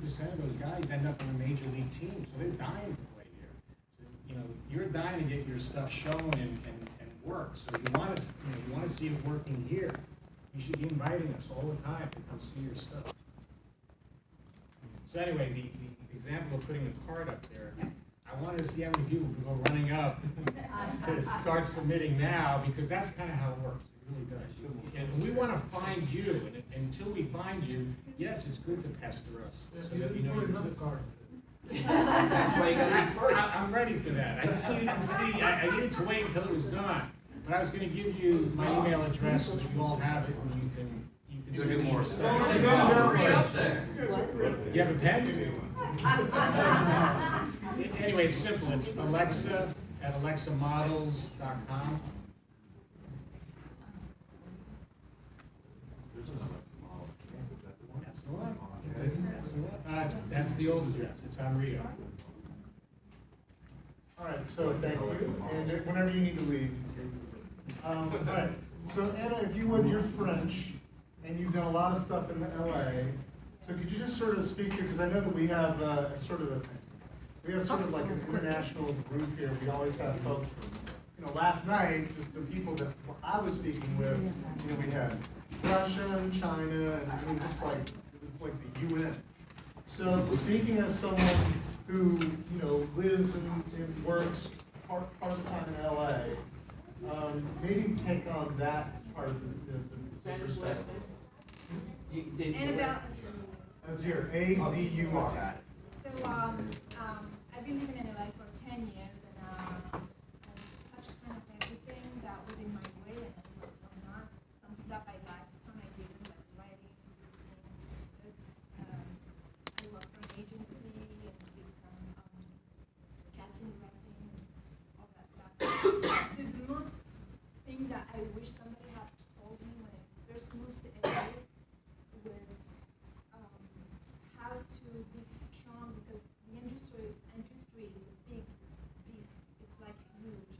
90% of those guys end up on a major league team, so they're dying to play here. So, you know, you're dying to get your stuff shown and work. So you want to see it working here. You should be inviting us all the time to come see your stuff. So anyway, the example of putting a card up there, I wanted to see how many people could go running up to start submitting now, because that's kind of how it works. It really does. And we want to find you, and until we find you, yes, it's good to pester us so that we know you're another card. That's why you got to be first. I'm ready for that. I just needed to see. I needed to wait until it was done. But I was going to give you my email address so that you all have it, and you can do more stuff. Do you have a pen? Anyway, it's simple. It's Alexa at alexamodels.com. That's the one. That's the one. That's the old address. It's on Rio. All right, so thank you. And whenever you need to leave. All right. So Anna, if you would, you're French, and you've done a lot of stuff in LA. So could you just sort of speak to, because I know that we have sort of like an international group here. We always have folks from, last night, just the people that I was speaking with, we had Russia and China, and it was like the UN. So speaking as someone who, lives and works part of the time in LA, maybe take on that part of the perspective. Annabelle Azure, A-Z-U-R. So I've been living in LA for 10 years, and I touched kind of everything that was in my way, and I worked on that. Some stuff I liked, some I didn't, like writing, I worked for an agency and did some casting, directing, and all that stuff. So the most thing that I wish somebody had told me when I first moved to LA was how to be strong, because the industry is a big beast. It's like huge.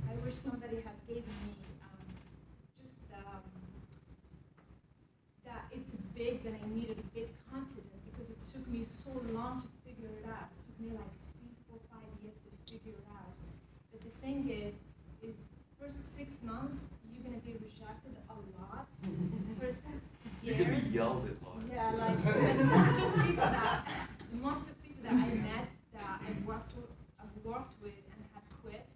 I wish somebody has given me just that it's big, and I needed a big confidence, because it took me so long to figure it out. It took me like 3, 4, 5 years to figure it out. But the thing is first 6 months you're gonna be rejected a lot. First year, you're gonna be yelled at lots. Yeah, like and most of people that I met that I've worked with and had quit,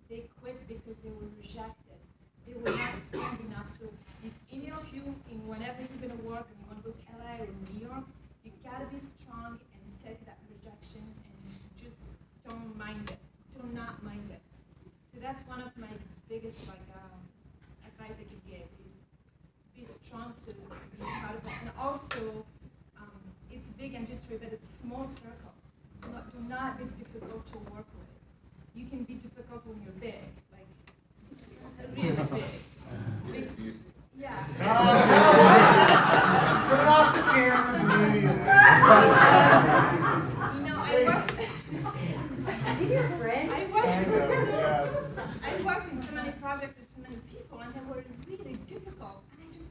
they quit because they were rejected. They were not strong enough. So if any of you, whenever you're gonna work and you want to go to LA or New York, you gotta be strong and take that rejection and just don't mind it. Do not mind it. So that's one of my biggest advice I could give is be strong to be part of it. And also, it's big industry, but it's small circle. Do not be difficult to work with. You can be difficult when you're big, like really big. Yeah. Turn off the cameras immediately. I worked. Is he your friend? I worked in so many projects with so many people, and they were really difficult, and I just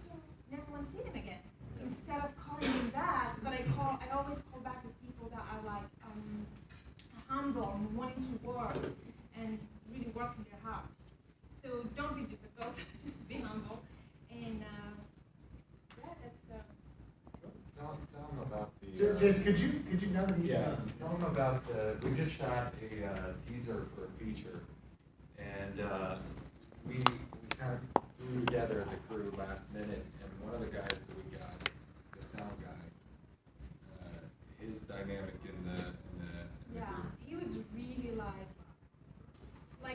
never want to see them again. Instead of calling them back, but I always call back the people that are like humble and wanting to work and really working their heart. So don't be difficult, just be humble, and that's. Tell them about the. Jason, could you know that he's done? Tell them about we just shot a teaser for a feature, and we kind of threw together the crew last minute, and one of the guys that we got, the sound guy, his dynamic in the Yeah, group. he was really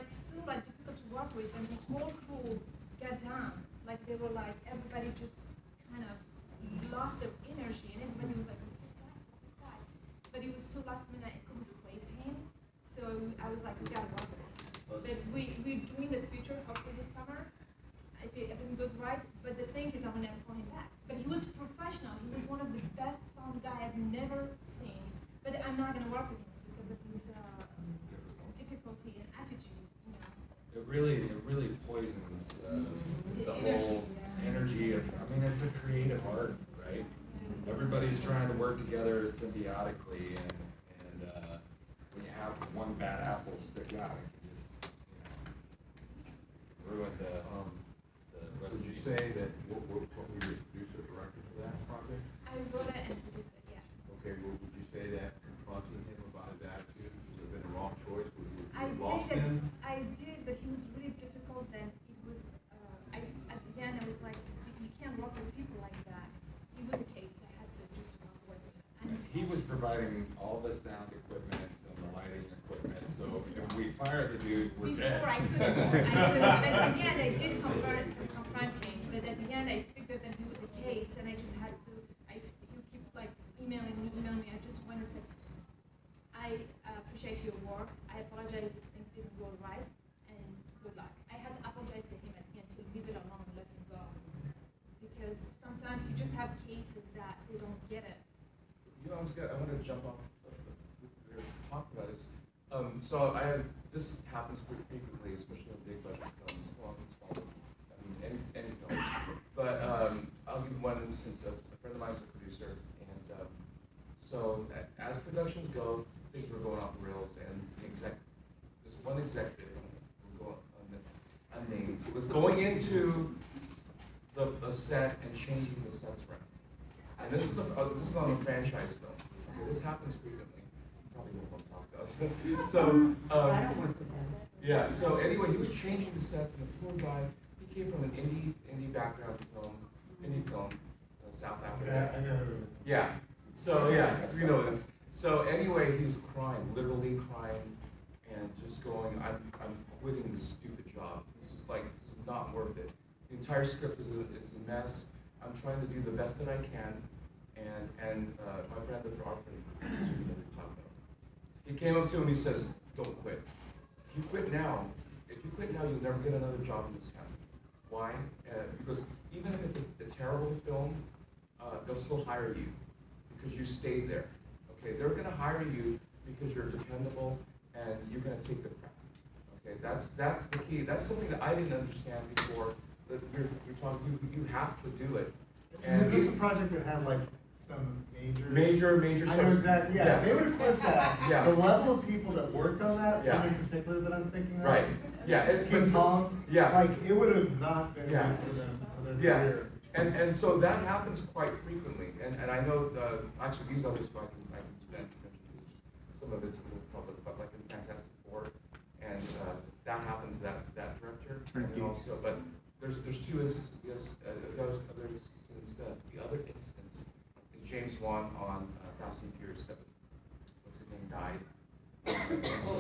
so difficult to work with, and the whole crew got down. Like they were like, everybody just kind of lost their energy, and everybody was like, who's this guy? But it was so last minute, I couldn't replace him. So I was like, we gotta work with him. But we're doing the future hopefully this summer, if everything goes right. But the thing is, I will never call him back. But he was professional. He was one of the best sound guy I've never seen. But I'm not gonna work with him because of his difficulty and attitude. It really poisons the whole energy of. I mean, it's a creative art, right? Everybody's just trying to work together symbiotically, and when you have one bad apple stick out, it can just, ruin the rest of Would you the. say that, what were you the producer director for that project? I wrote it and produced it, yeah. Okay, well, would you say that confronting him about his attitude would have been a wrong choice? Was he I lost did, in? but he was really difficult. Then it was, at the end I was like, you can't work with people like that. It was a case, I had to just work with him. And He was providing all the sound equipment and the lighting equipment, so if we fire the dude, we're dead. before I couldn't, but at the end I did confront him, but at the end I figured that he was a case, and I just had to, he would keep like emailing me, I just went and said, I appreciate your work, I apologize if things didn't go right, and good luck. I had to apologize to him at the end to leave it alone and let him go. Because sometimes you just have cases that they don't get it. I want to jump off of what we were talking about is, so this happens pretty frequently, especially in big budget films, small, I mean, any film. But I'll give one instance. A friend of mine is a producer, and so as productions go, things were going off the rails, and this one executive, unnamed, was going into the set and changing the sets around. And this is on a franchise film. Okay, this happens frequently. Probably won't want to talk about it. So, I don't work with them. yeah. So anyway, he was changing the sets, and the poor guy, he came from an indie background film, South Africa. Yeah, I know. Yeah. So yeah, you know this. So anyway, he was crying, literally crying, and just going, I'm quitting this stupid job. This is not worth it. The entire script is a mess. I'm trying to do the best that I can, and my friend, the photographer, he came up to him and he says, "Don't quit. If you quit now, you'll never get another job in this town. Why? Because even if it's a terrible film, they'll still hire you because you stayed there. Okay, they're going to hire you because you're dependable and you're going to take the crap. Okay, that's the key. That's something that I didn't understand before. That you're talking. You have to do it. And is this a project that had like some major I know exactly, yeah, they would have quit that. Yeah. The level of people that worked on that, Yeah. one in particular that I'm thinking of. Right. Yeah. King Kong. Yeah. Like, it would have not been Yeah. good for them, for their Yeah. career. And so that happens quite frequently, and I know, actually these others, I can mention, some of it's in the public, but like in Fantastic Four, and that happened to that director, and then also, but there's two instances, the other instance is James Wan on Fast and Furious 7, what's his name, died. And so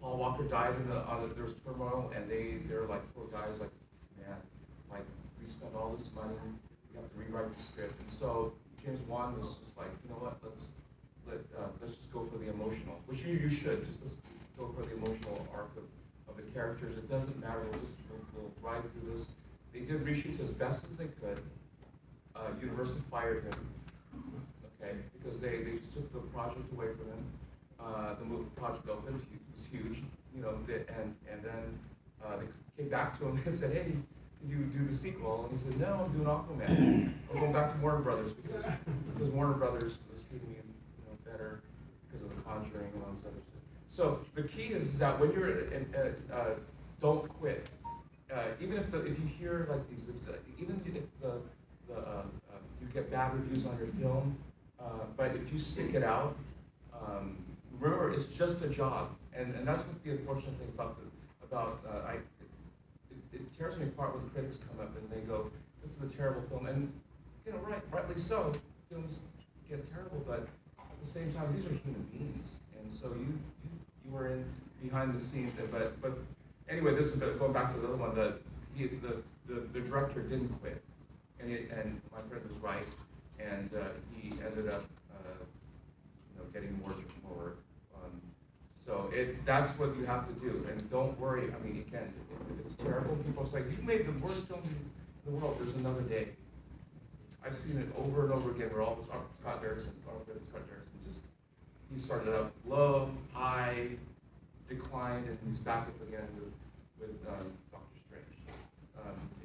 Paul Walker died there was turmoil, and they're like, poor guys, like, man, like, we spent all this money, we have to rewrite the script, and so James Wan was just like, you know what, let's just go for the emotional, which you should, let's go for the emotional arc of the characters. It doesn't matter, we'll ride through this. They did reshoots as best as they could. Universal fired him, okay, because they just took the project away from him. The movie project opened, it was huge, you know, and then they came back to him and said, hey, can you do the sequel? And he said, no, I'm doing Aquaman. I'm going back to Warner Brothers because Warner Brothers was treating me, better because of The Conjuring and all this other stuff. So the key is that when you're don't quit. Even if you hear like these, even if you get bad reviews on your film, but if you stick it out, remember it's just a job, and that's what the unfortunate thing about it tears me apart when critics come up and they go, this is a terrible film, and rightly so, films get terrible, but at the same time these are human beings, and so you were in behind the scenes, but anyway, this is going back to the other one. The director didn't quit, and my friend was right, and he ended up getting more work. So that's what you have to do, and don't worry. I mean, again, if it's terrible, people say you made the worst film in the world. There's another day. I've seen it over and over again. Where all this Scott Derrickson just he started up low, high, declined, and he's back up again with Doctor Strange.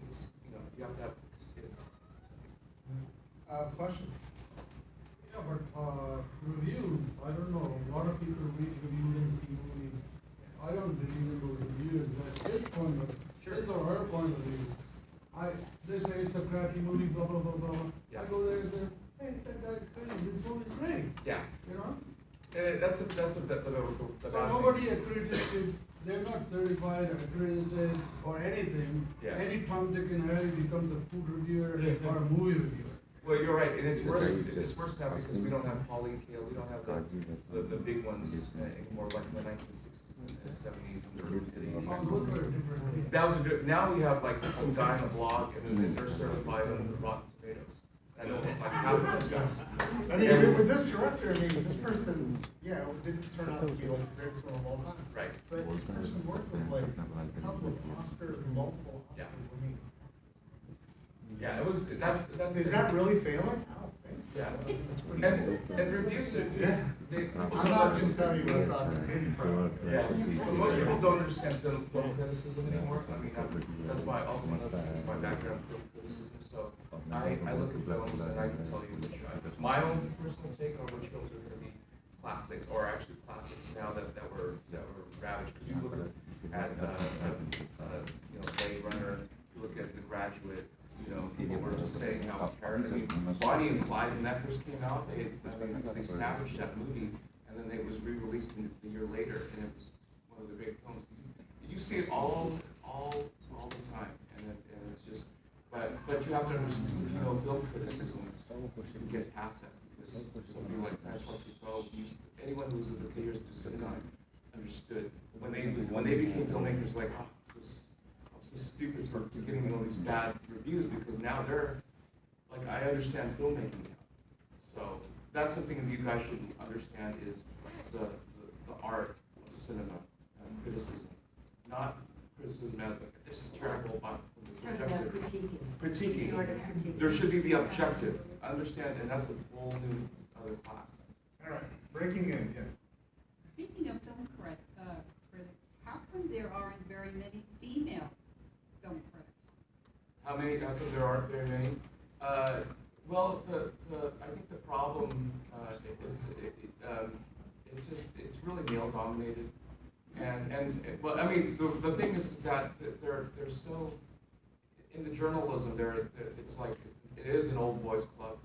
It's you have to have skin. Questions? Yeah, but reviews, I don't know, a lot of people read reviews and see movies. I don't believe in those reviews, that his point of, his or her point of view. They say it's a crappy movie, blah, blah, blah, blah. Yeah. I go there and say, hey, that guy's great, this movie's great, Yeah, you know? that's the So bad nobody accredited, they're not certified or accredited or anything. Yeah. Any Tom, Dick and Harry becomes a food reviewer or a movie reviewer. Well, you're right, and it's worse now because we don't have Pauline Kael, we don't have the big ones anymore, like in the 1960s and 70s and early to the 80s. Those were different. That was now we have like some guy on a blog and then they're certified on Rotten Tomatoes. I know like half of those guys. I mean, with this director, I mean, this person, yeah, didn't turn out to be the greatest film of all time. Right. But this person worked with like a couple of multiple Yeah. Oscar winning. Yeah, it was, that's. Is that really failing? I don't think so. Yeah. That's pretty cool. And reviews are, Yeah. people I'm don't not understand. gonna tell you what I'm talking about. Yeah, but most people don't understand film criticism anymore. I mean, that's also my background, film criticism. So I look at films and I can tell you which, my own personal take on which films are going to be classics, or actually classics now that were ravaged. Because you look at you know, Blade Runner, you look at The Graduate. You know, people were just saying how terrible. I mean, Bonnie and Clyde, when that first came out, they savaged that movie, and then it was re-released a year later, and it was one of the great films. You see it all the time, and it's just. But you have to understand, you know, film criticism, you get past that because somebody like Francois Truffaut, anyone who was in the theaters to cinema understood when they became filmmakers, like, oh, I'm so stupid for getting all these bad reviews because now they're like, I understand filmmaking now. So that's something that you guys should understand is the art of cinema and criticism, not criticism as like this is terrible, but subjective. Critiquing. The art of critiquing. There should be the objective. Understand, and that's a whole new other class. All right, breaking in, yes. Speaking of film critics, how come there aren't very many female film critics? How come there aren't very many? Well, I think the problem it's really male dominated, and well, I mean the thing is that they're so in the journalism it's like it is an old boys club,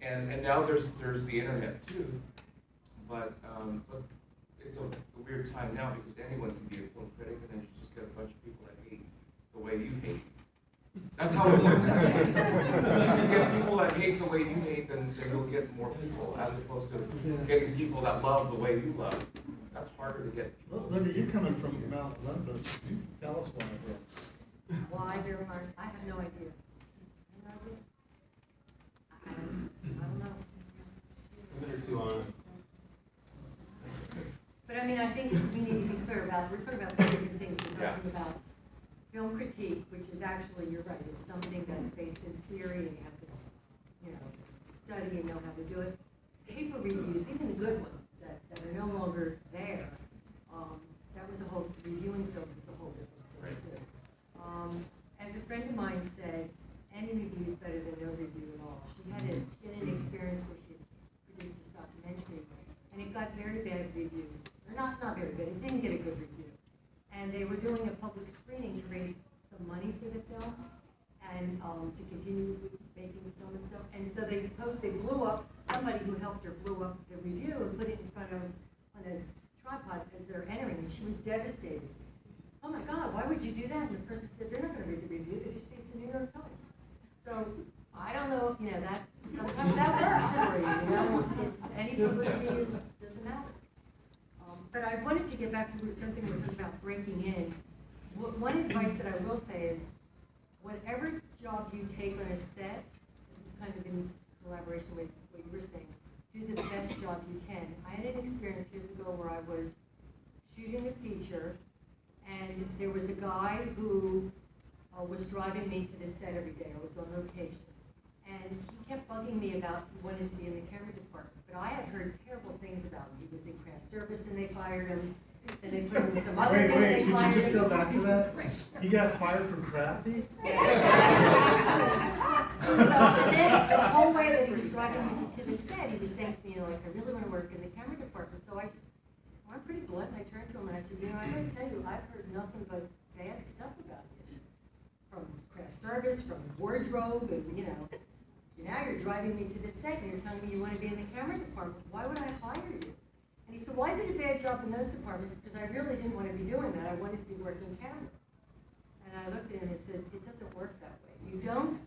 and now there's the internet too, but it's a weird time now because anyone can be a film critic, and then you just get a bunch of people that hate the way you hate. That's how it works. Actually. If you get people that hate the way you hate, then you'll get more people, as opposed to getting people that love the way you love. That's harder to get people. Look at you coming from Mount Olympus. You tell us why they're. Why they're hard, I have no idea. No idea. I don't know. They're too honest. But I mean, I think we need to be clear about, we're talking about three different things. We're Yeah. talking about film critique, which is actually, you're right, it's something that's based in theory and you have to, you know, study and know how to do it. Paper reviews, even the good ones that are no longer there, that was a whole, reviewing film is a whole different thing too. As a friend of mine said, any review is better than no review at all. She had an experience where she produced this documentary, and it got very bad reviews. Or not very good, it didn't get a good review. And they were doing a public screening to raise some money for the film, and to continue making the film and stuff. And so they blew up, somebody who helped her blew up the review and put it in front of, on a tripod as they're entering, and she was devastated. Oh my God, why would you do that? And the person said, they're not gonna read the review, they just face the New York Times. So, I don't know, you know, that, sometimes that works for you, you know, any publicity doesn't matter. But I wanted to get back to something we were talking about, breaking in. One advice that I will say is, whatever job you take on a set, this is kind of in collaboration with what you were saying, do the best job you can. I had an experience years ago where I was shooting a feature, and there was a guy who was driving me to the set every day. I was on location. And he kept bugging me about he wanted to be in the camera department. But I had heard terrible things about him. He was in craft service and they fired him. Then they put him in some other things, they Could fired you just him. go back to that? He got fired from Crafty? So, and then the whole way that he was driving me to the set, he was saying to me, like, I really want to work in the camera department. So I'm pretty blunt, and I turned to him and I said, you know, I gotta tell you, I've heard nothing but bad stuff about you. From craft service, from wardrobe, and, you know, now you're driving me to the set and you're telling me you want to be in the camera department. Why would I hire you? And he said, well, I did a bad job in those departments because I really didn't want to be doing that. I wanted to be working camera. And I looked at him and said, it doesn't work that way. You don't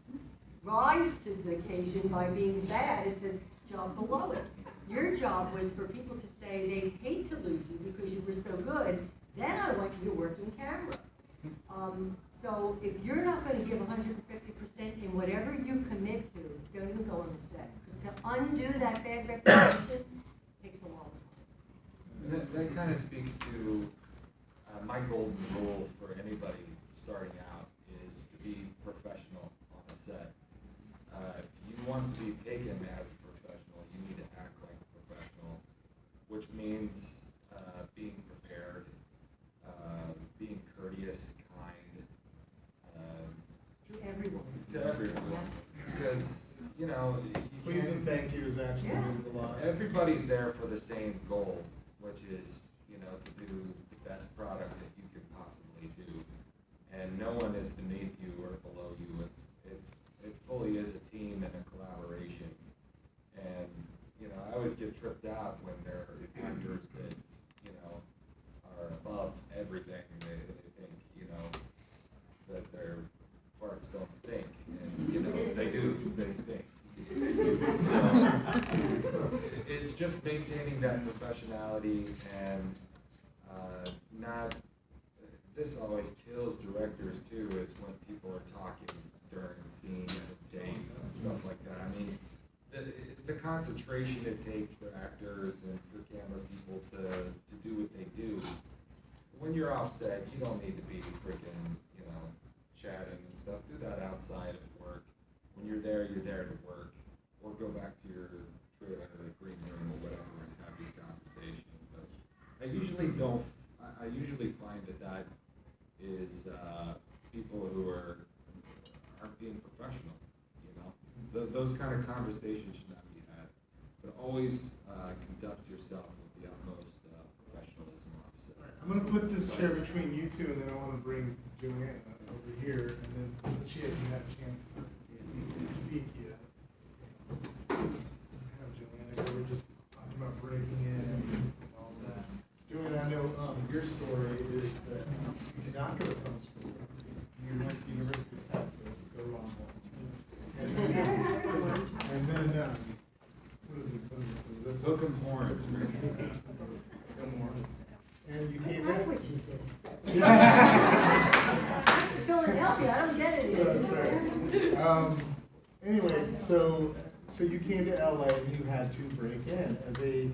rise to the occasion by being bad at the job below it. Your job was for people to say they'd hate to lose you because you were so good. Then I want you to work in camera. So if you're not going to give 150% in whatever you commit to, don't even go on the set. Because to undo that bad reputation takes a long time. That kind of speaks to my golden rule for anybody starting out is to be professional on a set. If you want to be taken as a professional, you need to act like a professional, which means being prepared, being courteous, kind. To everyone. To everyone. Because, you know, Please and thank yous actually means a lot. everybody's there for the same goal, which is, you know, to do the best product that you can possibly do. And no one is beneath you or below you. It fully is a team and a collaboration. And, you know, I always get tripped out when there are actors that, you know, are above everything. They think, you know, that their farts don't stink. And, you know, they do. They stink. So it's just maintaining that professionality and not. This always kills directors too, is when people are talking during scenes and takes and stuff like that. I mean, the concentration it takes for actors and for camera people to do what they do. When you're offset, you don't need to be freaking, you know, chatting and stuff. Do that outside of work. When you're there to work. Or go back to your trailer or the green room or whatever and have these conversations. But I usually don't. I usually find that is people who aren't being professional. You know, those kind of conversations should not be had. But always conduct yourself with the utmost professionalism on set. I'm going to put this chair between you two, and then I want to bring Joanna over here, and then since she hasn't had a chance to speak yet. Joanna, we're just talking about breaking in and all that. Joanna, I know your story is that you did not go to film school. You went to University of Texas, go Longhorns. And then, what is this? Hook 'em horns. And you came What in. language is this? Philadelphia, I don't get it. That's right. Anyway, so you came to LA and you had to break in as I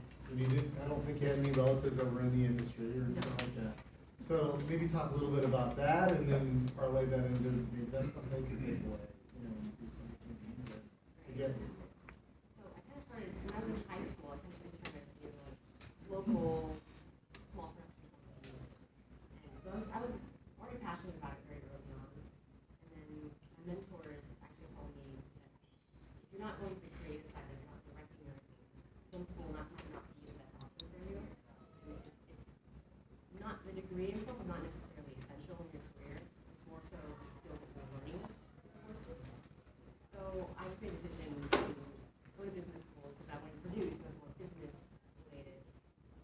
don't think you had any relatives that were in the industry or anything like that. So maybe talk a little bit about that and then parlay that into maybe that's something they can take away, you know, and do some things you did to get here. So I kind of started, when I was in high school, I kind of interned at a local small production company. And so I was already passionate about it very early on. And then my mentors actually told me that if you're not going to the creative side, if you're not directing or anything, film school might not be the best option for you. And it's not, the degree in film is not necessarily essential in your career. It's more so the skill that you're learning with the courses. So I just made a decision to go to business school because I wanted to produce and that's more business related.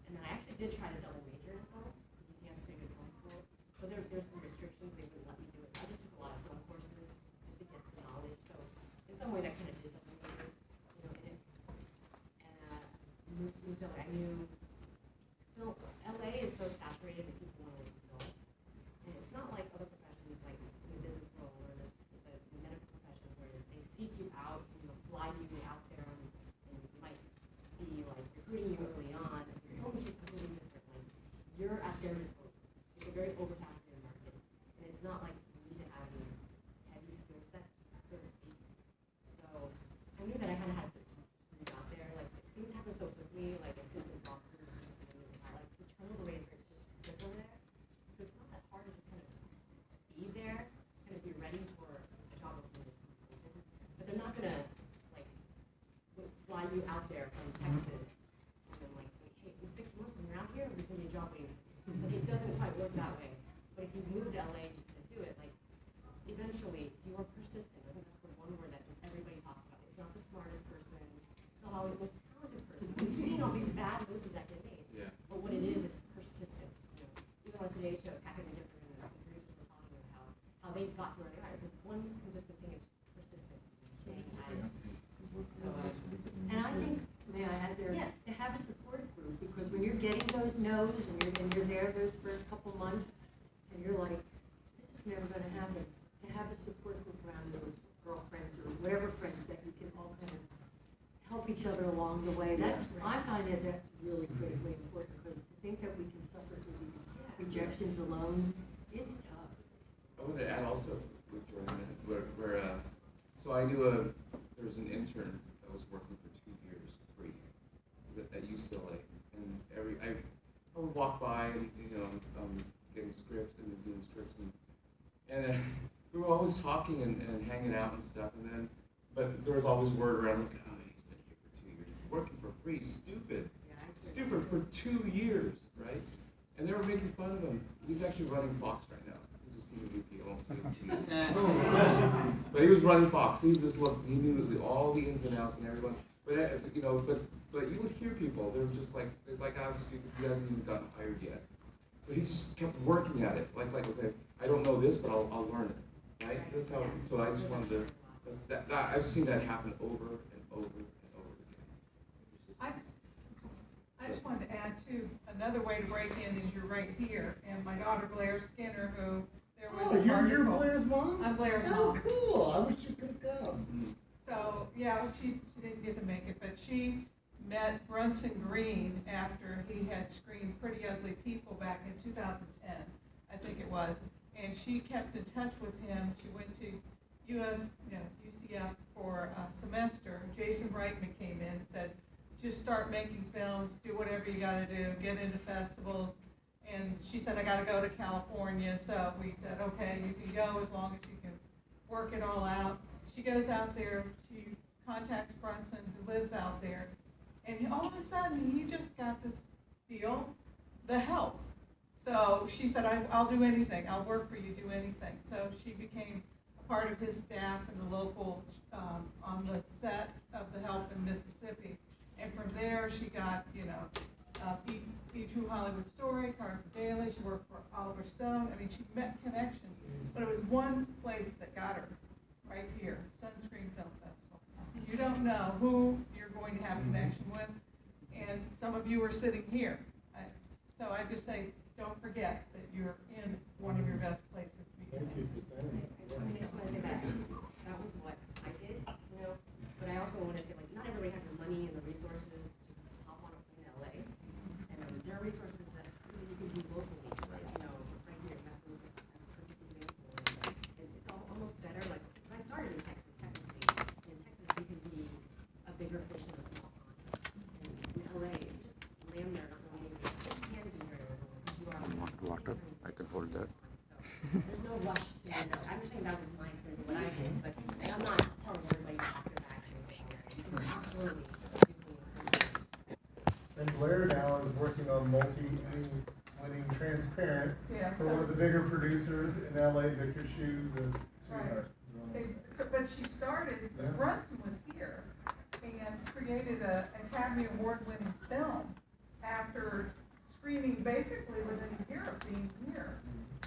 And then I actually did try to double major in film because UT has a pretty good film school. But there's some restrictions, they wouldn't let me do it. So I just took a lot of film courses just to get the knowledge. So in some way that kind of did something for me, you know, in it. And moved to LA. I knew LA is so saturated that people want to work in film. And it's not like other professions like in the business world or the medical professions where they seek you out, you know, fly you out there and you might be like recruiting you early on. Film is just completely different. Like you're at their disposal. It's a very oversaturated market. And it's not like you need to have any heavy skill sets, so to speak. So I knew that I kind of had to move out there. Like things happen so quickly, like assistant boss from Texas, and then like, hey, in 6 months when you're out here, we can get a job waiting. Like, it doesn't quite work that way. But if you move to LA just to do it, like, eventually, if you are persistent, I think that's the one word that everybody talks about. It's not the smartest person, it's not always the most talented person. We've seen all these bad movies that get made. Yeah. But what it is persistence. You know, even on today's show, Package and Different, and the producers were talking about how they got to where they are. The one consistent thing is persistent, just staying at it. So, And I think, may I add there, Yes. to have a support group, because when you're getting those no's and you're there those first couple months, and you're like, this is never gonna happen, to have a support group around your girlfriends or whatever friends that you can all kind of help each other along the way, that's, I find that that's really critically important, because to think that we can suffer through these rejections alone, it's tough. I want to add also with Jordan, so I knew there was an intern that was working for 2 years free at UCLA, and I would walk by and, getting scripts and doing scripts, and we were always talking and hanging out and stuff, but there was always word around, like, oh, he's been here for 2 years, working for free, stupid for 2 years, right? And they were making fun of him. He's actually running Fox right now. He's a senior VP, I won't say who he is. But he was running Fox. He knew all the ins and outs and everyone. But you would hear people. They were just like I was stupid. He hasn't even gotten hired yet. But he just kept working at it. Like okay, I don't know this, but I'll learn it. Right? That's how. So I just wanted to. I've seen that happen over and over and over again. I just wanted to add too, another way to break in is you're right here, and my daughter Blair Skinner, who there was an you're article. Blair's mom? I'm Blair's Oh, mom. cool. I wish you could have come. So, yeah, she didn't get to make it, but she met Brunson Green after he had screened Pretty Ugly People back in 2010, I think it was, and she kept in touch with him. She went to UCF for a semester. Jason Reitman came in and said, just start making films, do whatever you gotta do, get into festivals. And she said, I gotta go to California, so we said, okay, you can go as long as you can work it all out. She goes out there, she contacts Brunson, who lives out there, and all of a sudden, he just got this deal, The Help. So she said, I'll do anything, I'll work for you, do anything. So she became a part of his staff in the local, on the set of The Help in Mississippi. And from there, she got, Be True Hollywood Story, Carson Daly, she worked for Oliver Stone. I mean, she met connections, but it was one place that got her, right here, Sunscreen Film Festival. You don't know who you're going to have a connection with, and some of you are sitting here. So I just say, don't forget that you're in one of your best places to be Thank you for saying that. I mean, I just want to say that was what I did, but I also want to say, like, not everybody has the money and the resources to just hop on a plane to LA. And there are resources that you can do locally, right here, that's a perfect example. And it's almost better, like, 'cause I started in Texas. In Texas, you can be a bigger fish in a small pond. And in LA, if you just land there, not knowing anything, you can be very overwhelmed, because you are. Water, I can hold that. So there's no rush to know. I'm just saying that was my experience, what I did, but I'm not telling everybody to after that. Absolutely. And Blair now is working on multi-winning Transparent Yeah, for one of the bigger producers in LA, Victor Shoes and Sweetheart. But she started, Yeah. Brunson was here and created an Academy Award-winning film after screening basically within a year of being here.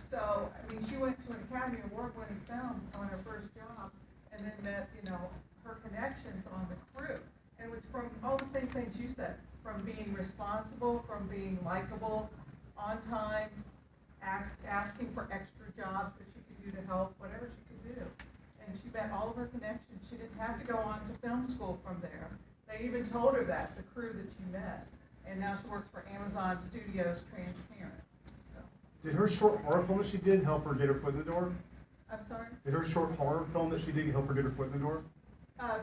So, I mean, she went to an Academy Award-winning film on her first job, and then met, her connections on the crew. And it was from all the same things you said, from being responsible, from being likable, on time, asking for extra jobs that she could do to help, whatever she could do. And she met all of her connections. She didn't have to go on to film school from there. They even told her that, the crew that she met. And now she works for Amazon Studios Transparent. So, Did her short horror film that she did help her get her foot in the door? I'm sorry? Did her short horror film that she did help her get her foot in the door?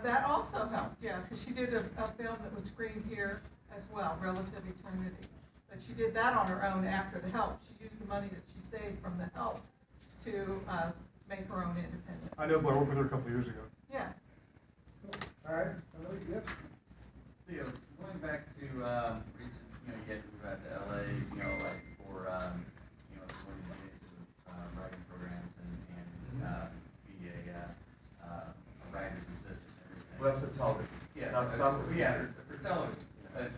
That also helped, yeah, because she did a film that was screened here as well, Relative Eternity. But she did that on her own after The Help. She used the money that she saved from The Help to make her own independent. I know Blair worked with her a couple of years ago. Yeah. All right. Yep. Yeah, back to, recent, you know, you guys moved out to LA, you know, like for, you know, when you get into, writing programs and, be a writer's assistant and everything. Well, that's for television. Yeah, Not for television, but,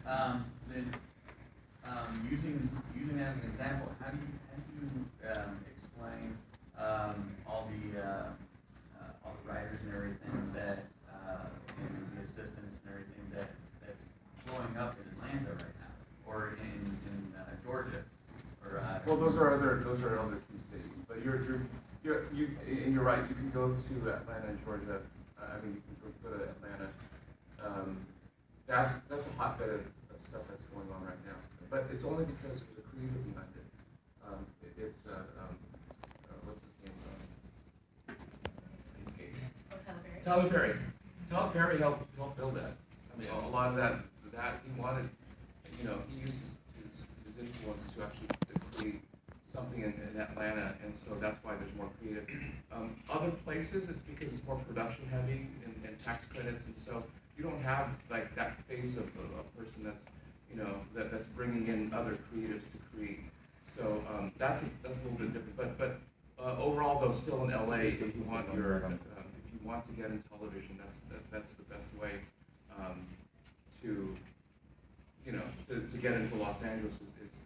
then, using that as an example, how do you explain, all the writers and everything that, and the assistants and everything that's blowing up in Atlanta right now, or in Georgia, or, Well, those are other key cities, but you're right, you can go to Atlanta and Georgia, you can go to Atlanta. That's a hotbed of stuff that's going on right now, but it's only because there's a creative behind it. What's his name? Tyler Perry. Tyler Perry helped build that. I mean, a lot of that he wanted, you know, he used his influence to actually create something in Atlanta, and so that's why there's more creative. Other places, it's because it's more production heavy and tax credits, and so you don't have like that face of a person that's, you know, that's bringing in other creatives to create. So that's a little bit different. But overall, though, still in LA, if you want to get in television, that's the best way to, you know, to get into Los Angeles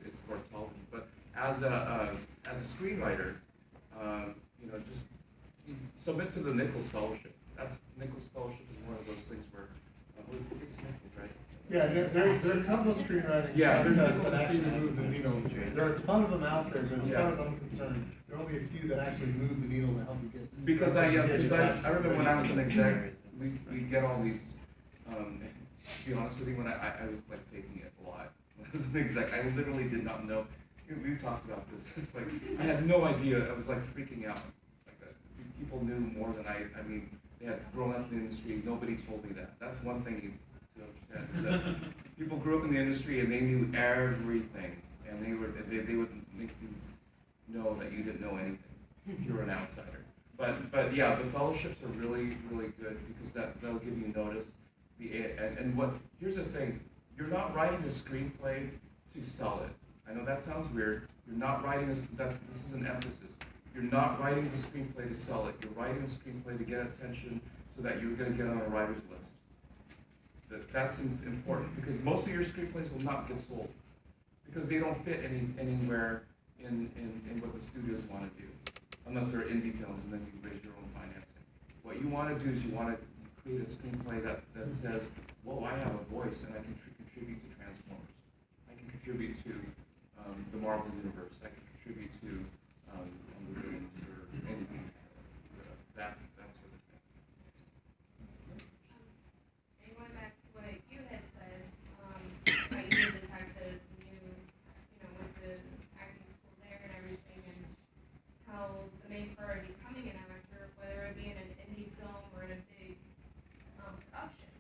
is for television. But as a screenwriter, you know, just submit to the Nichols Fellowship. Nichols Fellowship is one of those things where it's Nichols, right? Yeah, there are a couple of screenwriting contests that actually move the needle. There are a ton of them out there, but as far as I'm concerned, there are only a few that actually move the needle to help you get. Because I remember when I was an exec, we get all these. To be honest with you, when I was like faking it a lot. When I was an exec, I literally did not know. We talked about this. It's like I had no idea. I was like freaking out. Like people knew more than I. I mean, they had grown up in the industry. Nobody told me that. That's one thing to understand is that people grew up in the industry and they knew everything, and they would make you know that you didn't know anything if you were an outsider. But yeah, the fellowships are really good because they'll give you notice. Here's the thing, you're not writing a screenplay to sell it. I know that sounds weird. You're not writing this is an emphasis. You're not writing the screenplay to sell it. You're writing a screenplay to get attention so that you're going to get on a writer's list. That's important because most of your screenplays will not get sold because they don't fit anywhere in what the studios want to do, unless they're indie films and then you raise your own financing. What you want to do is you want to create a screenplay that says, whoa, I have a voice and I can contribute to Transformers. I can contribute to the Marvel Universe. I can contribute to the games or anything. That sort of thing. And going back to what you had said, how you lived in Texas and you went to acting school there and everything, and how the main priority coming in an actor, whether it be in an indie film or in a big production,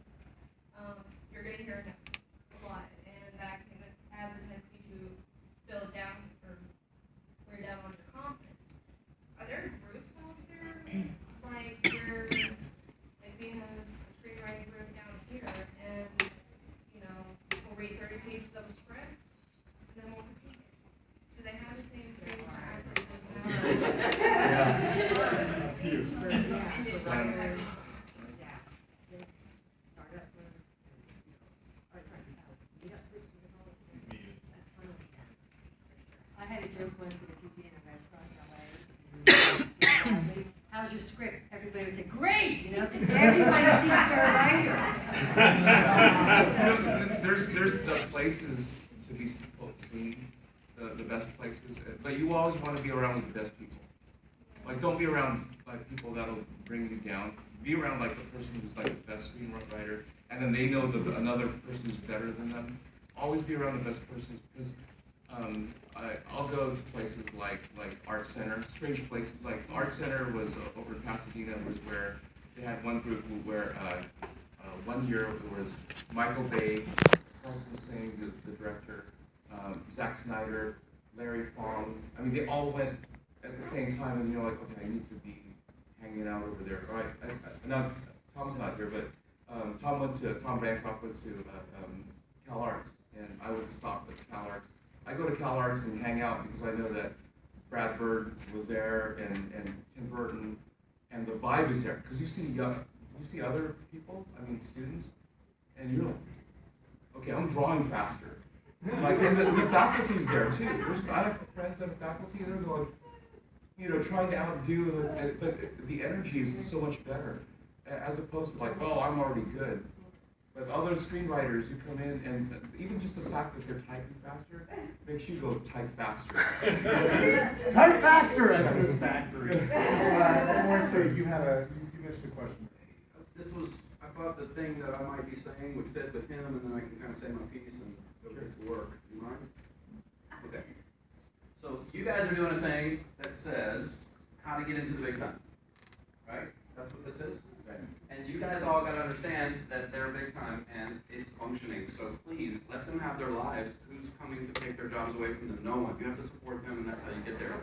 you're going to hear no a lot, and that has a tendency to build down or wear down on your confidence. Are there groups out there like where, like being a screenwriting group down here, and we'll read 30 pages of a script, and then we'll critique it? Do they have the same thing for actors? I had a joke once with a people in a restaurant in LA. How's your script? Everybody would say, great, because everybody thinks they're a writer. There's the places to be seen, the best places, but you always want to be around the best people. Like, don't be around like people that'll bring you down. Be around like the person who's like the best screenwriter, and then they know another person who's better than them. Always be around the best person because I'll go to places like Art Center, strange places. Like Art Center was over in Pasadena, was where they had one group where 1 year it was Michael Bay, Carlson Singh, the director, Zack Snyder, Larry Fong. I mean, they all went at the same time, and you're like, okay, I need to be hanging out over there. All right, now Tom's not here, but Tom Bancroft went to I go to Cal Arts and hang out because I know that Brad Bird was there and Tim Burton, and the vibe is there. Because you see other people, I mean students, and you're like, okay, I'm drawing faster. Like, and the faculty's there too. I have friends that are faculty, and they're going, you know, trying to outdo, but the energy is so much better, as opposed to like, oh, I'm already good. But other screenwriters who come in, and even just the fact that they're typing faster makes you go type faster. Type faster as this factory. One more, so you mentioned a question. This was, I thought the thing that I might be saying would fit with him, and then I can kind of say my piece and go back to work. Do you mind? Okay. So you guys are doing a thing that says how to get into the big time, right? That's what this is? Okay. And you guys all got to understand that they're big time and it's functioning. So please, let them have their lives. Who's coming to take their jobs away from them? No one. You have to support them, and that's how you get there.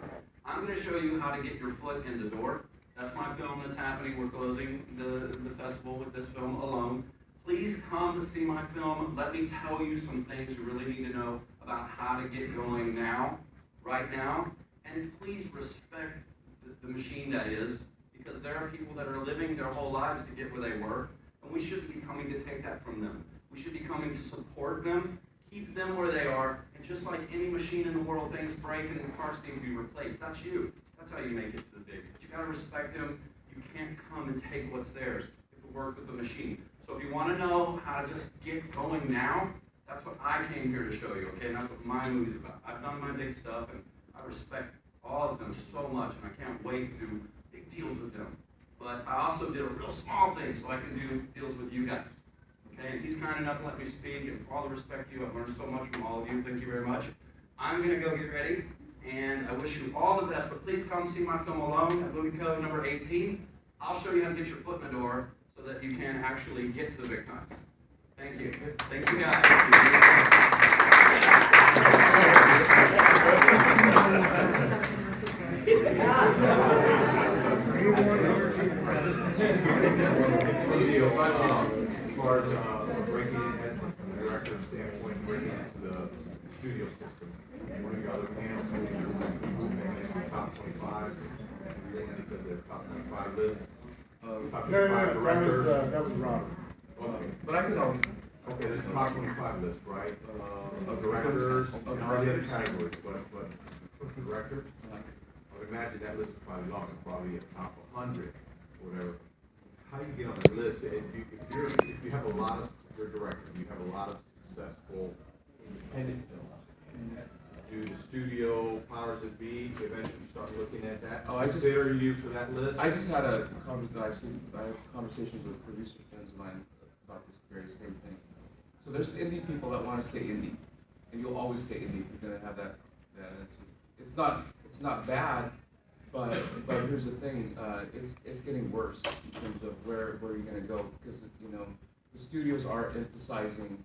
I'm going to show you how to get your foot in the door. That's my film that's happening. We're closing the festival with this film alone. Please come to see my film. Let me tell you some things you really need to know about how to get going now, right now. And please respect the machine that is, because there are people that are living their whole lives to get where they were, and we shouldn't be coming to take that from them. We should be coming to support them, keep them where they are, and just like any machine in the world, things break and the parts need to be replaced. That's you. That's how you make it to the bigs. But you gotta respect them. You can't come and take what's theirs. You have to work with the machine. So if you wanna know how to just get going now, that's what I came here to show you, okay? And that's what my movie's about. I've done my big stuff, and I respect all of them so much, and I can't wait to do big deals with them. But I also did a real small thing so I can do deals with you guys. Okay, and he's kind enough to let me speak, and for all the respect to you, I've learned so much from all of you. Thank you very much. I'm gonna go get ready, and I wish you all the best, but please come see my film Alone at movie code number 18. I'll show you how to get your foot in the door so that you can actually get to the big times. Thank you. Thank you guys. As far as breaking in from the director standpoint, breaking into the studio system, one of the other panels, the top 25, they said their top 25 list. Top 25 directors. That was Robert. Okay. But I can also, Okay, there's a top 25 list, right? Of directors, and all the other categories, but director, I would imagine that list is probably long, it's probably a top 100, or whatever. How do you get on the list? If you have a lot of, you're a director, you have a lot of successful independent films. Do the studio powers that be eventually start looking at that? Oh, I just- Consider you for that list? I just had I have conversations with producer friends of mine about this very same thing. So there's indie people that want to stay indie, and you'll always stay indie. You're gonna have that attitude. It's not bad, but here's the thing. It's getting worse in terms of where you're gonna go, because the studios are emphasizing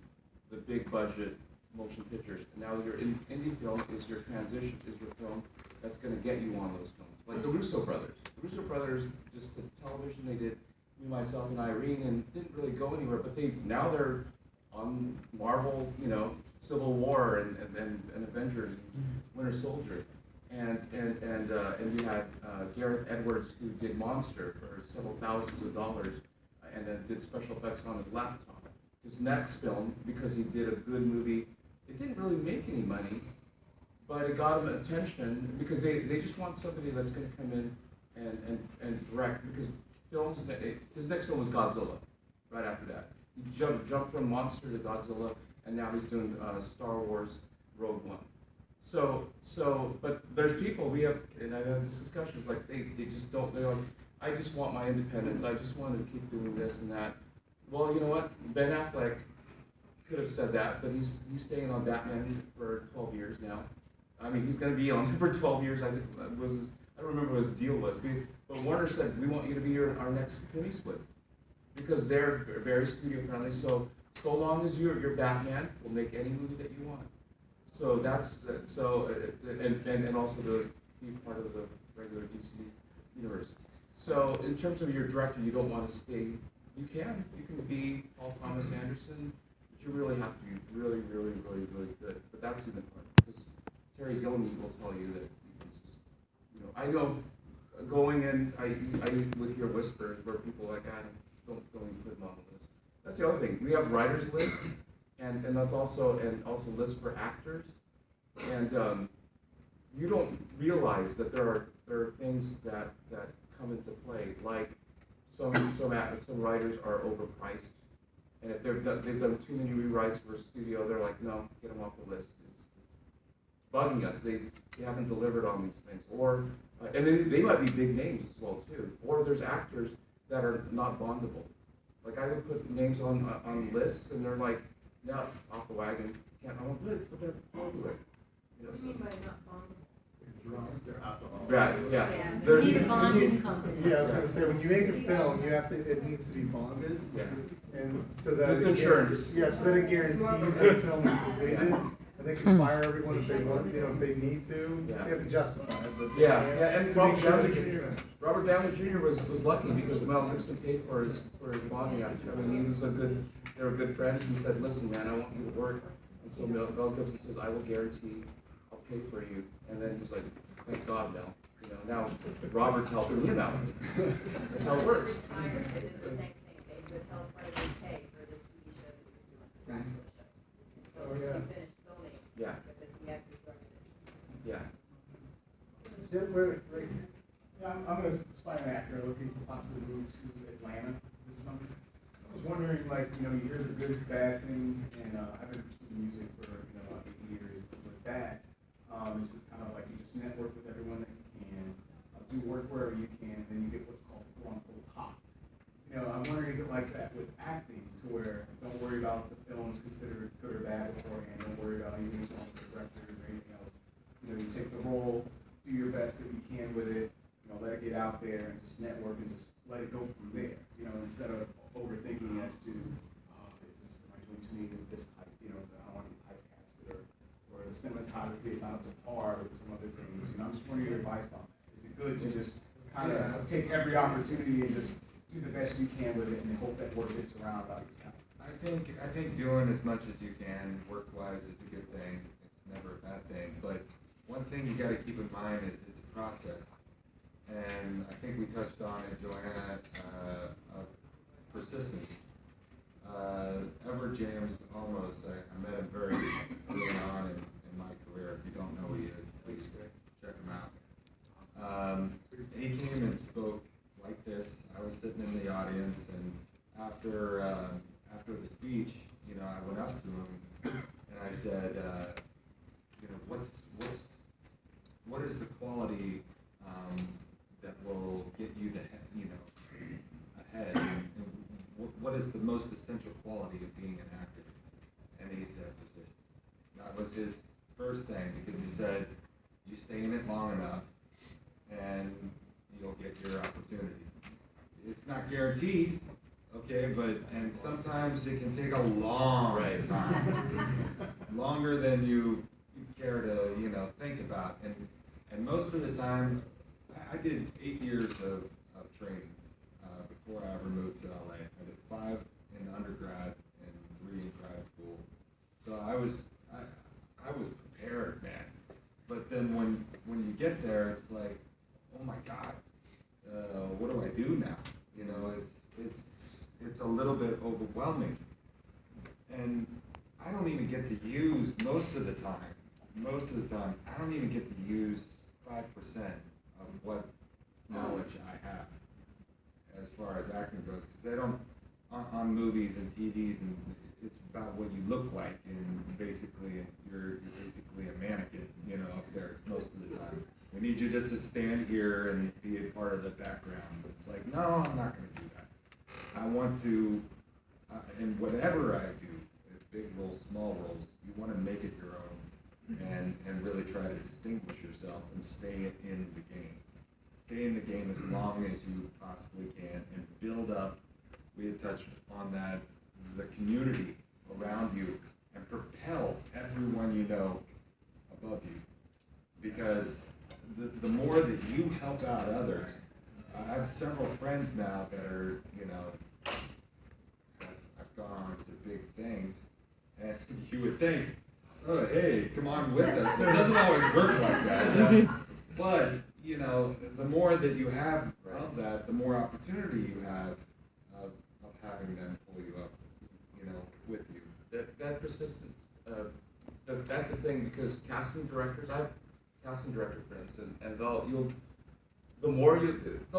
the big budget motion pictures, and now your indie film is your transition, is your film that's gonna get you on those films. Like the Russo brothers. The Russo brothers, just the television they did, me, myself, and Irene, and didn't really go anywhere, but now they're on Marvel, Civil War and Avengers, and Winter Soldier, and we had Gareth Edwards, who did Monster for several thousands of dollars, and then did special effects on his laptop. His next film, because he did a good movie, it didn't really make any money, but it got him attention because they just want somebody that's going to come in and direct, because his next film was Godzilla, right after that. He jumped from Monster to Godzilla, and now he's doing Star Wars Rogue One. But there's people, and I've had this discussion, it's like they just don't, they're like, I just want my independence, I just want to keep doing this and that. Well, you know what, Ben Affleck could have said that, but he's staying on Batman for 12 years now. I mean, he's going to be on for 12 years, I don't remember what his deal was, but Warner said, we want you to be our next Clint Eastwood, because they're very studio friendly, so long as you're Batman, we'll make any movie that you want. So and also to be part of the regular DC universe. So in terms of your director, you don't want to stay, you can be Paul Thomas Anderson, but you really have to be really, really, really, really good. But that's the important part, because Terry Gilman will tell you that, it's just, you know, I know going in, I would hear whispers where people are like, don't even put them on the list. That's the other thing, we have writers lists, and that's also lists for actors. And you don't realize that there are things that come into play, like some writers are overpriced, and if they've done too many rewrites for a studio, they're like, no, get them off the list. It's bugging us. They haven't delivered on these things, or and they might be big names as well too. Or there's actors that are not bondable. Like I would put names on lists, and they're like, no, off the wagon. Can't. I want good, but they're popular. You know, What do you mean by not bondable? They're alcohol. right? Yeah. Yeah, They're- you need a bonding company. Yeah, I was gonna say, when you make a film, it needs to be bonded, Yeah. and so that. It's it insurance. Yeah, so that it guarantees that the film is completed, and they can fire everyone if they want, if they need to. Yeah. They have to justify it, but. Yeah, and To Robert make sure Downey that it gets Jr. finished. Robert Downey Jr. was lucky because Mel Gibson paid for his bonding act. I mean, he was they were good friends. He said, "Listen, man, I want you to work." And so Mel Gibson says, "I will guarantee, I'll pay for you." And then he's like, "Thank God, Mel." You know, now Robert's helping him out. That's how it works. Myers did the same thing, they would help writers pay for the TV show that he was doing, the Dracula show. So Oh, when yeah. we finished filming, Yeah, because he actually directed it. yeah. Wait. Yeah, I'm an actor looking to possibly move to Atlanta this summer. I was wondering, like, you hear the good, bad thing, and I've been pursuing music for, about 8 years. With that, it's just kind of like you just network with everyone that you can, do work wherever you can, and then you get what's called quote-unquote hot. I'm wondering, is it like that with acting, to where don't worry about if the film's considered good or bad beforehand, don't worry about anything wrong with the director or anything else. You take the role, do your best that you can with it, let it get out there and just network and just let it go from there, instead of overthinking as to, am I doing too many of this type, I don't want to get typecasted, or the cinematography is not up to par with some other things, I'm just wondering your advice on that. Is it good to just kind of take every opportunity and just do the best you can with it and hope that word gets around about your talent? I think doing as much as you can work-wise is a good thing. It's never a bad thing. But one thing you got to keep in mind is it's a process. And I think we touched on it, Joanna, persistence. Edward James almost, I met him very early on in my career. If you don't know who he is, please check him out. He came and spoke like this. I was sitting in the audience, and after the speech, I went up to him and I said, what is the quality that will get you to ahead? And what is the most essential quality of being an actor? And he said persistence. That was his first thing, because he said, you stay in it long enough and you'll get your opportunity. It's not guaranteed, okay, and sometimes it can take a long time. Longer than you care to, think about. And most of the time, I did 8 years of training before I ever moved to LA. I did 5 in undergrad and 3 in grad school. So I was prepared, man. But then when you get there, it's like, oh my God, what do I do now? It's a little bit overwhelming. And I don't even get to use most of the time, I don't even get to use 5% of what knowledge I have as far as acting goes, because they don't, on movies and TVs, and it's about what you look like, and basically you're basically a mannequin, up there most of the time. We need you just to stand here and be a part of the background. It's like, no, I'm not going to do that. I want to, in whatever I do, big roles, small roles, you want to make it your own and really try to distinguish yourself and stay in the game. Stay in the game as long as you possibly can and build up, we had touched on that, the community around you, and propel everyone you know above you. Because the more that you help out others, I have several friends now that are, I've gone on to big things, and you would think, oh, hey, come on with us. It doesn't always work like that. But, you know, the more that you have of that, the more opportunity you have of having them pull you up, you know, with you. That persistence, that's the thing, because casting directors, I have casting director friends, and they'll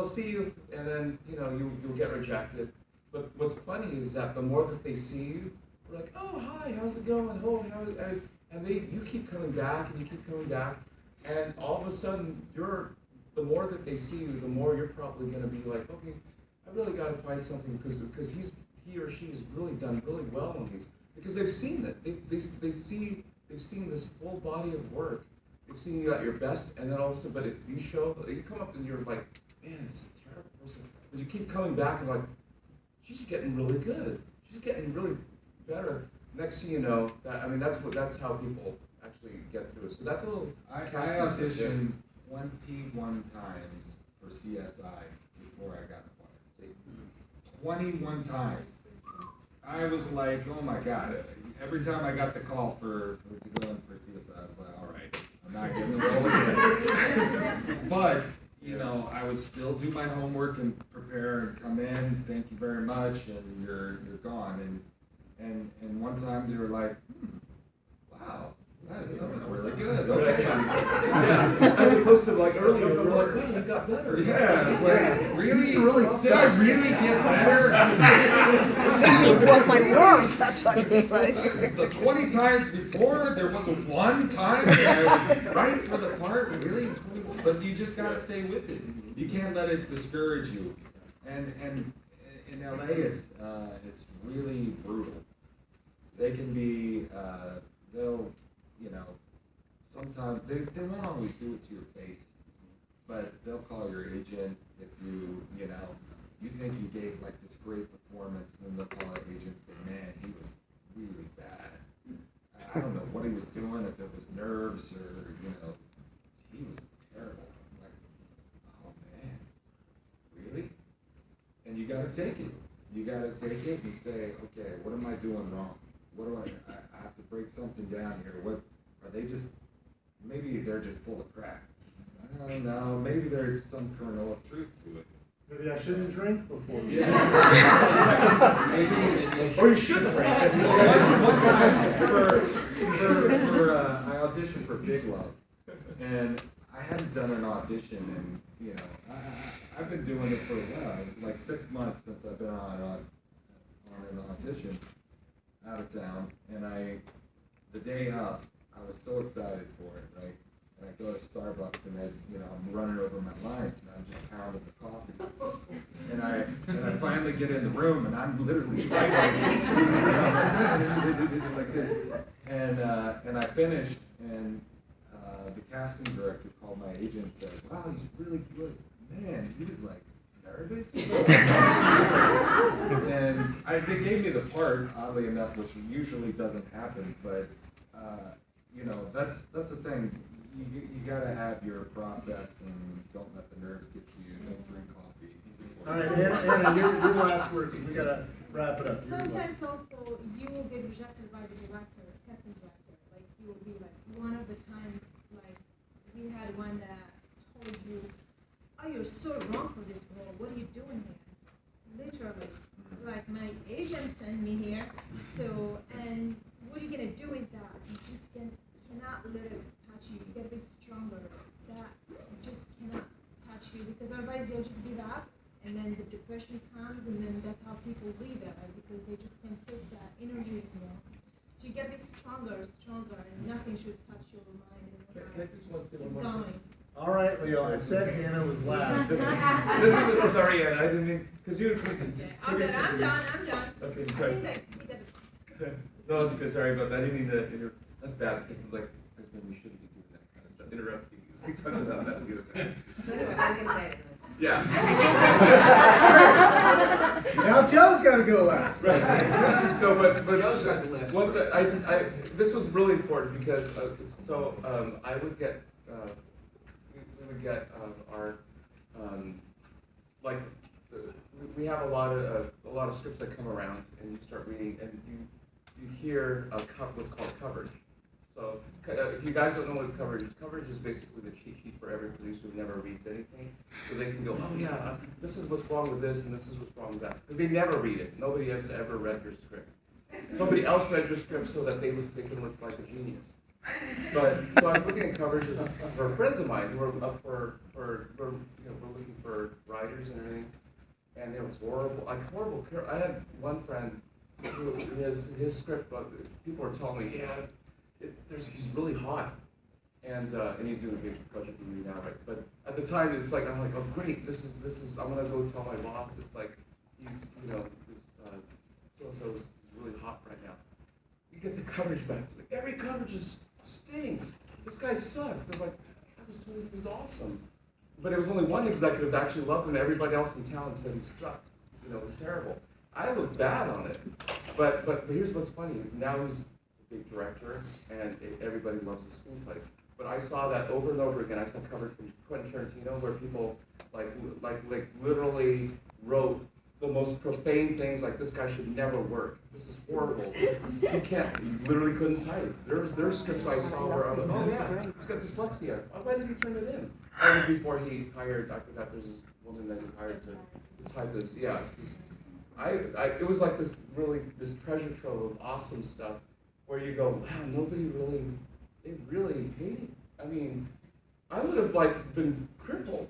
see you, and then, you know, you'll get rejected. But what's funny is that the more that they see you, they're like, oh, hi, how's it going? Oh, and you keep coming back, and you keep coming back, and all of a sudden, the more that they see you, the more you're probably gonna be like, okay, I really gotta find something, because he or she has really done really well on these, because they've seen it. They've seen this full body of work. They've seen you at your best, and then all of a sudden, but if you come up and you're like, man, this is terrible person. But you keep coming back and like, she's getting really good. She's getting really better. Next thing you know, that's how people actually get through it. So that's a little. I auditioned 21 times for CSI before I got appointed. 21 times. I was like, oh my God. Every time I got the call to go in for CSI, I was like, all right, I'm not getting the role again. But, you know, I would still do my homework and prepare and come in, thank you very much, and you're gone. And one time they were like, wow, that was really good. Okay. Yeah. As opposed to like earlier, we were like, man, you got better. Yeah, it's like, really? Did I really get better? This was my worst, actually, right? The 20 times before, there wasn't one time that I was right for the part, really? But you just gotta stay with it. You can't let it discourage you. And in LA, it's really brutal. They can be, they'll, you know, sometimes, they won't always do it to your face, but they'll call your agent if you know, you think you gave like this great performance, and then they'll call our agent and say, man, he was really bad. I don't know what he was doing, if it was nerves or, you know, he was terrible. I'm like, oh man, really? And you gotta take it. You gotta take it and say, okay, what am I doing wrong? What do I have to break something down here? What, are they just, maybe they're just full of crap. I don't know, maybe there's some kernel of truth to it. Maybe I shouldn't drink before. Yeah. Maybe. Or you should drink. One time I auditioned for Big Love, and I hadn't done an audition, and you know, I've been doing it for a while. It's like 6 months since I've been on an audition out of town, and the day up, I was so excited for it, right? And I go to Starbucks and I'm running over my lines and I'm just pounding the coffee. And I finally get in the room and I'm literally typing like this. And I finished, and the casting director called my agent and said, wow, he's really good. Man, he was like nervous. And they gave me the part, oddly enough, which usually doesn't happen, but you know, that's the thing. You gotta have your process and don't let the nerves get to you. Don't drink coffee. All right, Anna, your last word, because we gotta wrap it up. Sometimes also you will get rejected by the director, casting director. Like you will be like, one of the times, like we had one that told you, oh, you're so wrong for this role. What are you doing here? Literally, like my agent sent me here. So, and what are you gonna do with that? You just cannot let it touch you. You gotta be stronger. That just cannot touch you, because otherwise you'll just give up, and then the depression comes, and then that's how people leave it, right? Because they just can't take that energy anymore. So you gotta be stronger, and nothing should touch your mind anymore. Can I just want to say Keep one more going. All right, Leo, I said Anna was last. This is sorry, Anna, I didn't mean, because you. I'm done. Okay, I sorry. think that we got it. No, it's good, sorry about that. I didn't mean to that's bad, because it's like, we shouldn't be doing that kind of stuff, interrupting you. We talked about that the other time. So anyway, I was gonna say it. Yeah. Now Joe's gotta go last. Right. No, but Joe's got the last. This was really important because, I would get, we would get our, like, we have a lot of scripts that come around, and you start reading, and you hear what's called coverage. So if you guys don't know what coverage is basically the cheat sheet for every producer who never reads anything. So they can go, oh yeah, this is what's wrong with this and this is what's wrong with that. Because they never read it. Nobody has ever read your script. Somebody else read your script so that they can look like a genius. But, so I was looking at coverages for friends of mine who were up for we're looking for writers and everything. And it was horrible, I had one friend who, his script, people were telling me, yeah, he's really hot. And he's doing a big project with me now, right? But at the time, it's like, I'm like, oh great, this is, I'm gonna go tell my boss, it's like, he's, so-and-so's really hot right now. You get the coverage back, it's like, every coverage stinks. This guy sucks. They're like, I was told he was awesome. But it was only one executive that actually loved him, and everybody else in town said he sucked. It was terrible. I look bad on it. But here's what's funny. Now he's a big director, and everybody loves his screenplay. But I saw that over and over again. I saw coverage from Quentin Tarantino where people like literally wrote the most profane things, like this guy should never work. This is horrible. He literally couldn't type. There's scripts I saw where I was like, oh yeah, he's got dyslexia. Oh, why did he turn it in? That was before he hired, I forgot, there's this woman that he hired to type this. Yeah, it was like this treasure trove of awesome stuff where you go, wow, they really hated. I mean, I would have been crippled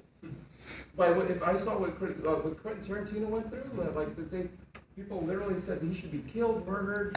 by if I saw what Quentin Tarantino went through. People literally said he should be killed, murdered.